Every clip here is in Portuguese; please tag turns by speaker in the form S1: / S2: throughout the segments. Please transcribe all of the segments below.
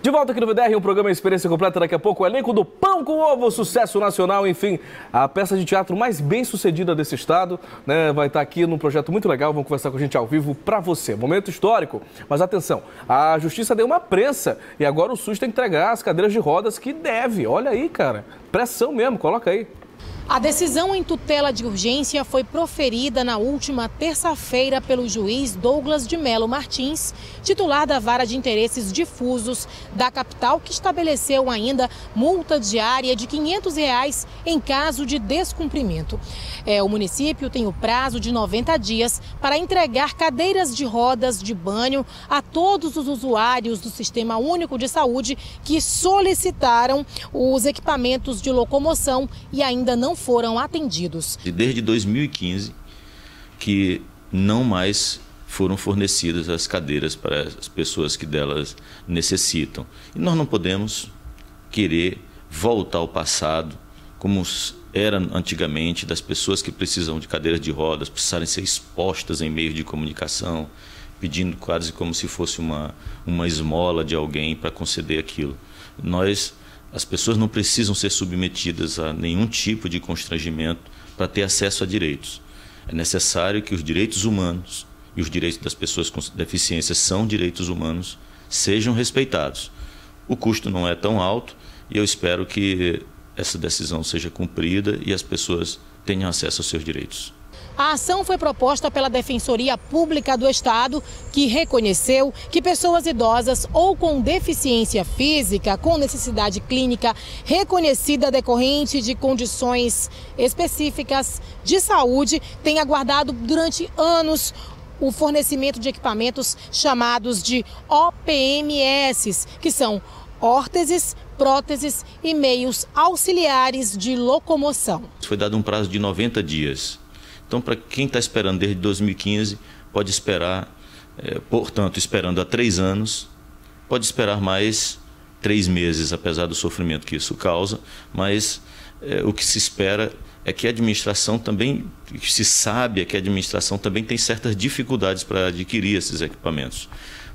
S1: De volta aqui no VDR, um programa Experiência Completa. Daqui a pouco o elenco do Pão com Ovo, sucesso nacional, enfim, a peça de teatro mais bem sucedida desse estado, né? Vai estar aqui num projeto muito legal, vão conversar com a gente ao vivo para você. Momento histórico, mas atenção, a Justiça deu uma prensa e agora o SUS tem que entregar as cadeiras de rodas que deve. Olha aí, cara, pressão mesmo, coloca aí.
S2: A decisão em tutela de urgência foi proferida na última terça-feira pelo juiz Douglas de Melo Martins, titular da Vara de Interesses Difusos da capital, que estabeleceu ainda multa diária de R$ 500 em caso de descumprimento. O município tem o prazo de 90 dias para entregar cadeiras de rodas de banho a todos os usuários do Sistema Único de Saúde que solicitaram os equipamentos de locomoção e ainda não foram atendidos.
S3: Desde 2015 que não mais foram fornecidas as cadeiras para as pessoas que delas necessitam. E nós não podemos querer voltar ao passado como era antigamente, das pessoas que precisam de cadeiras de rodas precisarem ser expostas em meios de comunicação, pedindo quase como se fosse uma esmola de alguém para conceder aquilo. As pessoas não precisam ser submetidas a nenhum tipo de constrangimento para ter acesso a direitos. É necessário que os direitos humanos e os direitos das pessoas com deficiência são direitos humanos, sejam respeitados. O custo não é tão alto e eu espero que essa decisão seja cumprida e as pessoas tenham acesso aos seus direitos.
S2: A ação foi proposta pela Defensoria Pública do Estado, que reconheceu que pessoas idosas ou com deficiência física, com necessidade clínica reconhecida decorrente de condições específicas de saúde, têm aguardado durante anos o fornecimento de equipamentos chamados de OPMS, que são órteses, próteses e meios auxiliares de locomoção.
S3: Foi dado um prazo de 90 dias. Então, para quem está esperando desde 2015, pode esperar, portanto, esperando há 3 anos, pode esperar mais 3 meses, apesar do sofrimento que isso causa, mas o que se espera é que a administração também, se sabe que a administração também tem certas dificuldades para adquirir esses equipamentos,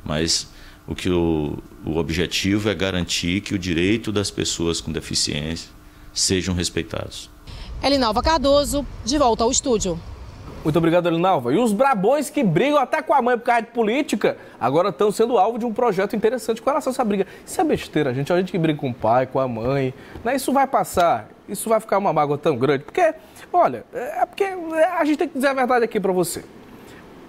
S3: mas o objetivo é garantir que o direito das pessoas com deficiência sejam respeitados.
S2: Elinalva Cardoso, de volta ao estúdio.
S1: Muito obrigado, Elinalva. E os brabões que brigam até com a mãe por causa de política, agora estão sendo alvo de um projeto interessante com relação a essa briga. Isso é besteira, gente. A gente que briga com o pai, com a mãe, né? Isso vai passar, isso vai ficar uma mágoa tão grande. Porque, olha, porque a gente tem que dizer a verdade aqui para você.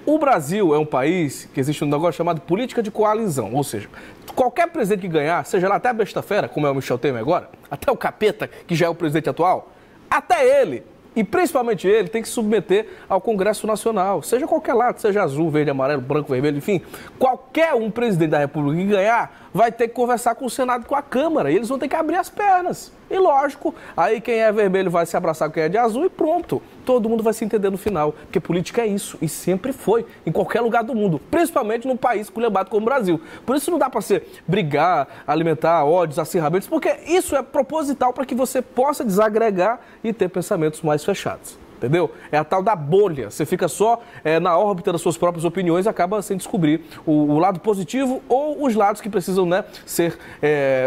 S1: O Brasil é um país que existe um negócio chamado política de coalizão, ou seja, qualquer presidente que ganhar, seja lá até a besta-fera, como é o Michel Temer agora, até o capeta, que já é o presidente atual, até ele, e principalmente ele, tem que se submeter ao Congresso Nacional, seja qualquer lado, seja azul, verde, amarelo, branco, vermelho, enfim, qualquer um presidente da República que ganhar vai ter que conversar com o Senado e com a Câmara, e eles vão ter que abrir as pernas. E lógico, aí quem é vermelho vai se abraçar com quem é de azul e pronto. Todo mundo vai se entender no final, porque política é isso, e sempre foi, em qualquer lugar do mundo, principalmente num país culebado como o Brasil. Por isso não dá para você brigar, alimentar ódios, acirramentos, porque isso é proposital para que você possa desagregar e ter pensamentos mais fechados. Entendeu? É a tal da bolha. Você fica só na órbita das suas próprias opiniões e acaba sem descobrir o lado positivo ou os lados que precisam, né, ser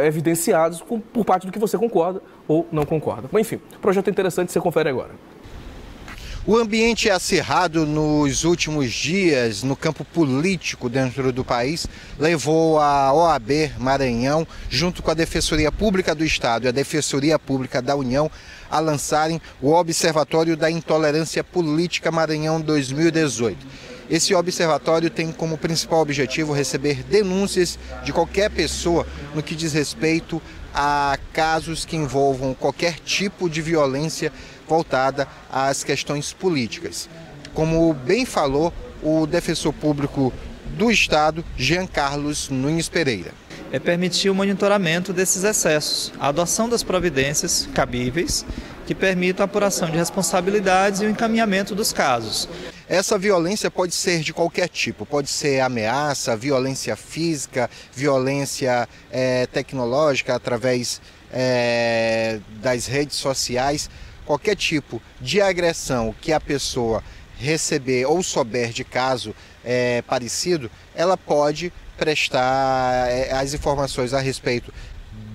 S1: evidenciados por parte do que você concorda ou não concorda. Mas, enfim, projeto interessante, você confere agora.
S4: O ambiente é acirrado nos últimos dias no campo político dentro do país levou a OAB Maranhão, junto com a Defensoria Pública do Estado e a Defensoria Pública da União, a lançarem o Observatório da Intolerância Política Maranhão 2018. Esse observatório tem como principal objetivo receber denúncias de qualquer pessoa no que diz respeito a casos que envolvam qualquer tipo de violência voltada às questões políticas. Como bem falou o defensor público do Estado, Jean Carlos Nunes Pereira.
S5: Permitir o monitoramento desses excessos, a adoção das providências cabíveis que permitam a apuração de responsabilidades e o encaminhamento dos casos.
S4: Essa violência pode ser de qualquer tipo, pode ser ameaça, violência física, violência tecnológica através das redes sociais, qualquer tipo de agressão que a pessoa receber ou souber de caso parecido, ela pode prestar as informações a respeito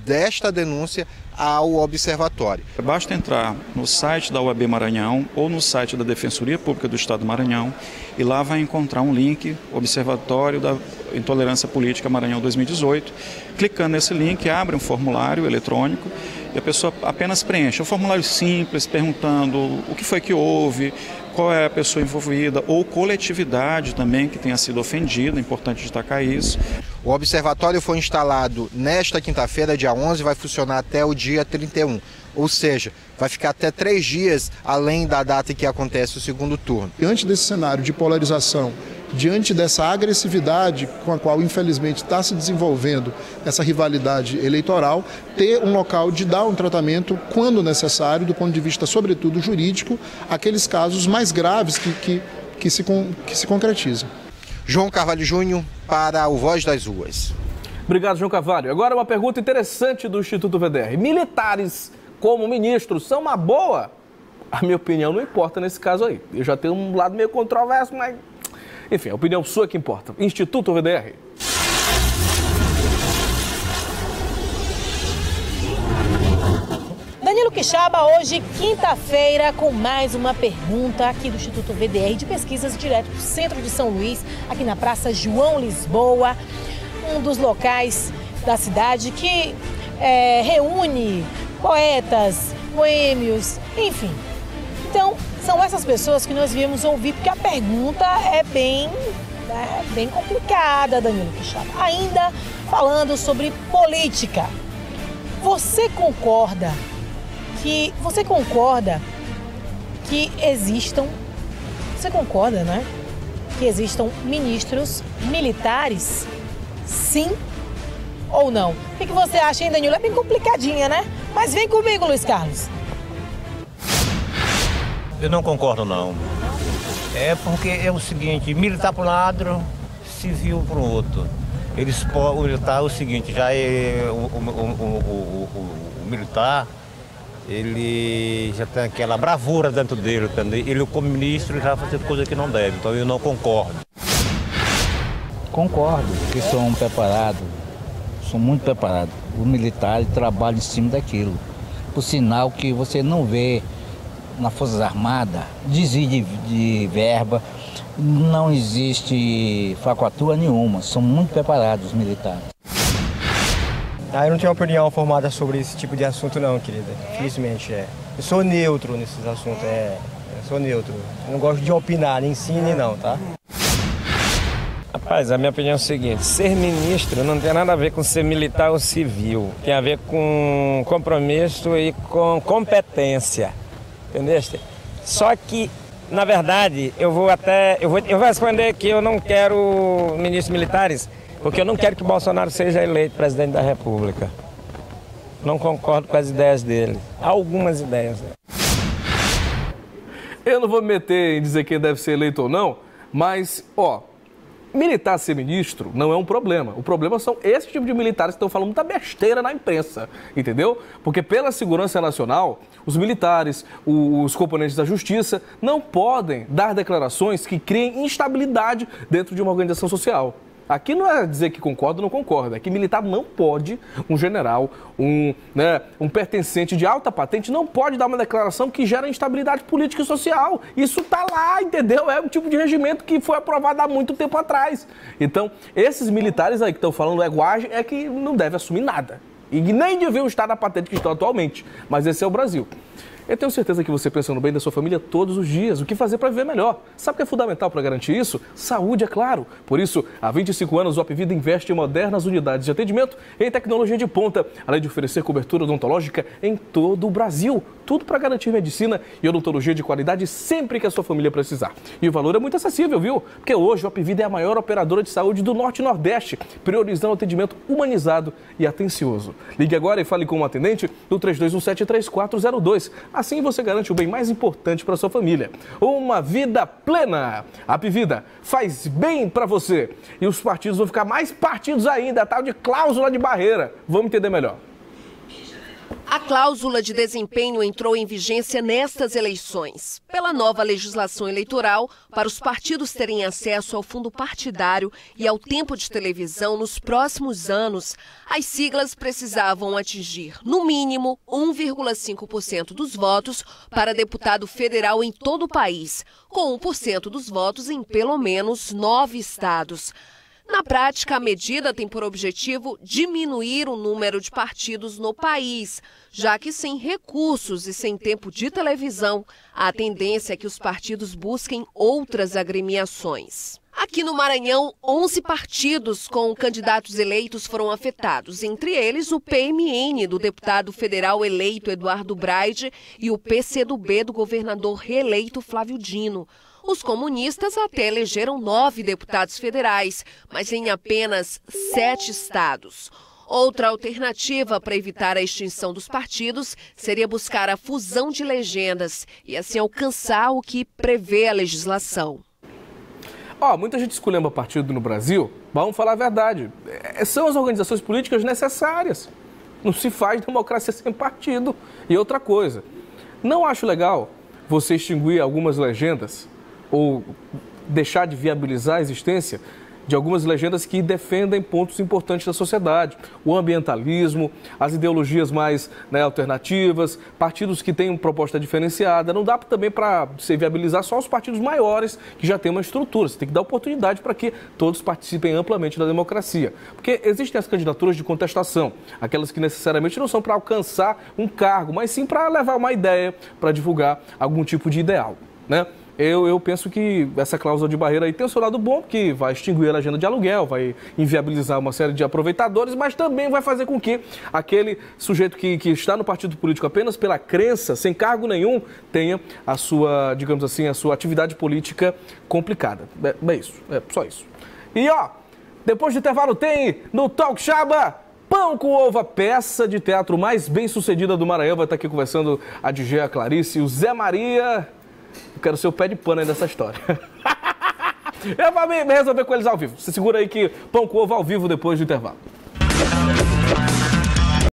S4: desta denúncia ao Observatório.
S6: Basta entrar no site da OAB Maranhão ou no site da Defensoria Pública do Estado do Maranhão e lá vai encontrar um link, Observatório da Intolerância Política Maranhão 2018. Clicando nesse link, abre um formulário eletrônico e a pessoa apenas preenche. É um formulário simples, perguntando o que foi que houve, qual é a pessoa envolvida ou coletividade também que tenha sido ofendida, é importante destacar isso.
S4: O observatório foi instalado nesta quinta-feira, dia 11, vai funcionar até o dia 31, ou seja, vai ficar até 3 dias além da data em que acontece o segundo turno.
S7: Diante desse cenário de polarização, diante dessa agressividade com a qual, infelizmente, está se desenvolvendo essa rivalidade eleitoral, ter um local de dar um tratamento, quando necessário, do ponto de vista, sobretudo, jurídico, aqueles casos mais graves que se concretizam.
S4: João Carvalho Júnior, para o Voz das Ruas.
S1: Obrigado, João Carvalho. Agora uma pergunta interessante do Instituto VDR. Militares como ministros são uma boa? A minha opinião não importa nesse caso aí. Eu já tenho um lado meio controverso, mas... Enfim, a opinião sua que importa. Instituto VDR.
S2: Danilo Quixaba, hoje, quinta-feira, com mais uma pergunta aqui do Instituto VDR de Pesquisas, direto do centro de São Luís, aqui na Praça João Lisboa, um dos locais da cidade que reúne poetas, boêmios, enfim. Então, são essas pessoas que nós viemos ouvir, porque a pergunta é bem complicada, Danilo Quixaba. Ainda falando sobre política, você concorda que existam, né? Que existam ministros militares? Sim ou não? O que você acha, hein, Danilo? É bem complicadinha, né? Mas vem comigo, Luiz Carlos.
S8: Eu não concordo, não. É porque é o seguinte, militar para um lado, civil para o outro. O militar é o seguinte, já é o militar, ele já tem aquela bravura dentro dele, entendeu? Ele, como ministro, já vai fazer coisa que não deve, então eu não concordo.
S9: Concordo, que são preparados, são muito preparados. Os militares trabalham em cima daquilo. Por sinal que você não vê nas Forças Armadas desvio de verba, não existe falcatrua nenhuma, são muito preparados os militares.
S10: Eu não tenho opinião formada sobre esse tipo de assunto não, querida, infelizmente Eu sou neutro nesses assuntos, eu sou neutro, eu não gosto de opinar, nem sim nem não, tá?
S11: Rapaz, a minha opinião é o seguinte, ser ministro não tem nada a ver com ser militar ou civil, tem a ver com compromisso e com competência. Entendeste? Só que, na verdade, eu vou responder que eu não quero ministros militares, porque eu não quero que Bolsonaro seja eleito presidente da República. Não concordo com as ideias dele. Algumas ideias.
S1: Eu não vou me meter em dizer quem deve ser eleito ou não, mas, militar ser ministro não é um problema. O problema são esse tipo de militares que estão falando muita besteira na imprensa, entendeu? Porque pela segurança nacional, os militares, os componentes da justiça não podem dar declarações que criem instabilidade dentro de uma organização social. Aqui não é dizer que concorda ou não concorda, é que militar não pode, um general, um pertencente de alta patente, não pode dar uma declaração que gera instabilidade política e social. Isso está lá, entendeu? É um tipo de regimento que foi aprovado há muito tempo atrás. Então, esses militares aí que estão falando é que não devem assumir nada. E nem deviam estar na patente que estão atualmente. Mas esse é o Brasil. Eu tenho certeza que você pensa no bem da sua família todos os dias. O que fazer para viver melhor? Sabe o que é fundamental para garantir isso? Saúde, é claro. Por isso, há 25 anos, o Apvida investe em modernas unidades de atendimento em tecnologia de ponta, além de oferecer cobertura odontológica em todo o Brasil. Tudo para garantir medicina e odontologia de qualidade sempre que a sua família precisar. E o valor é muito acessível, viu? Porque hoje o Apvida é a maior operadora de saúde do Norte e Nordeste, priorizando o atendimento humanizado e atencioso. Ligue agora e fale com um atendente no 3217-3402. Assim você garante o bem mais importante para sua família. Uma vida plena. A Apvida faz bem para você. E os partidos vão ficar mais partidos ainda, tal de cláusula de barreira. Vamos entender melhor.
S12: A cláusula de desempenho entrou em vigência nestas eleições, pela nova legislação eleitoral, para os partidos terem acesso ao fundo partidário e ao tempo de televisão nos próximos anos. As siglas precisavam atingir, no mínimo, 1,5% dos votos para deputado federal em todo o país, com 1% dos votos em pelo menos 9 estados. Na prática, a medida tem por objetivo diminuir o número de partidos no país, já que sem recursos e sem tempo de televisão, a tendência é que os partidos busquem outras agremiações. Aqui no Maranhão, 11 partidos com candidatos eleitos foram afetados, entre eles o PMN do deputado federal eleito Eduardo Braide e o PCdoB do governador reeleito Flávio Dino. Os comunistas até elegeram 9 deputados federais, mas em apenas 7 estados. Outra alternativa para evitar a extinção dos partidos seria buscar a fusão de legendas e assim alcançar o que prevê a legislação.
S1: Muita gente esculhamba partido no Brasil, vamos falar a verdade. São as organizações políticas necessárias. Não se faz democracia sem partido. E outra coisa, não acho legal você extinguir algumas legendas ou deixar de viabilizar a existência de algumas legendas que defendem pontos importantes da sociedade. O ambientalismo, as ideologias mais alternativas, partidos que têm uma proposta diferenciada. Não dá também para se viabilizar só os partidos maiores que já têm uma estrutura. Você tem que dar oportunidade para que todos participem amplamente da democracia. Porque existem as candidaturas de contestação, aquelas que necessariamente não são para alcançar um cargo, mas sim para levar uma ideia, para divulgar algum tipo de ideal, né? Eu penso que essa cláusula de barreira aí tem o seu lado bom, que vai extinguir a legenda de aluguel, vai inviabilizar uma série de aproveitadores, mas também vai fazer com que aquele sujeito que está no partido político apenas pela crença, sem cargo nenhum, tenha a sua, digamos assim, a sua atividade política complicada. É isso, é só isso. E depois de intervalo tem no Talk Chaba, Pão com Ovo, a peça de teatro mais bem sucedida do Maranhão. Vai estar aqui conversando a DJ, a Clarice e o Zé Maria. Eu quero ser o pé de pano aí dessa história. Eu vou me resolver com eles ao vivo. Você segura aí que Pão com Ovo ao vivo depois do intervalo.